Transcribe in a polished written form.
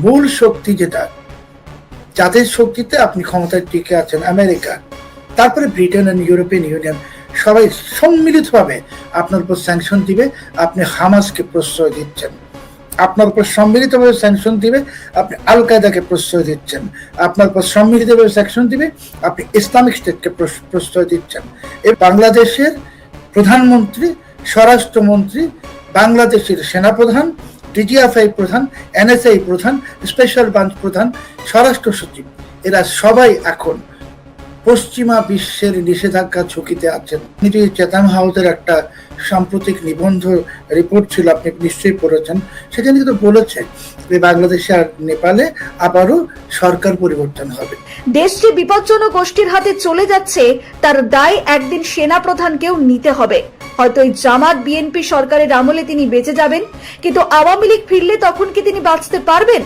মূল শক্তি যেটা, যাদের শক্তিতে আপনি ক্ষমতায় টিকে আছেন, আমেরিকা, তারপরে ব্রিটেন এবং ইউরোপিয়ান ইউনিয়ন, সবাই সম্মিলিতভাবে আপনার উপর স্যাংশন দিবে। আপনি হামাসকে প্রশ্রয় দিচ্ছেন, আপনার উপর সম্মিলিতভাবে স্যাংশন দিবে, আপনি আল কায়দাকে প্রশ্রয় দিচ্ছেন, আপনার উপর সম্মিলিতভাবে স্যাংশন দিবে, আপনি ইসলামিক স্টেটকে প্রশ্রয় দিচ্ছেন। এই বাংলাদেশের প্রধানমন্ত্রী, স্বরাষ্ট্রমন্ত্রী, বাংলাদেশের সেনাপ্রধান, ডিজিএফআই প্রধান, এনএসআই প্রধান, স্পেশাল ব্রাঞ্চ প্রধান, স্বরাষ্ট্র সচিব, এরা সবাই এখন পশ্চিমা বিশ্বের নিষেধাজ্ঞা ঝুঁকিতে আছেন। চেতাম হাউসের একটা সাম্প্রতিক নিবন্ধ রিপোর্ট ছিল, আপনি নিশ্চয়ই পড়েছেন। সেখানে কিন্তু বলেছে যে বাংলাদেশে আর নেপালে আবারও সরকার পরিবর্তন হবে। দেশ যে বিপজ্জনক গোষ্ঠীর হাতে চলে যাচ্ছে তার দায় একদিন সেনা প্রধানকেও নিতে হবে। হয়তো এই জামাত বিএনপি সরকারের আমলে তিনি বেঁচে যাবেন, কিন্তু আওয়ামী লীগ ফিরলে তখন কি তিনি বাঁচতে পারবেন?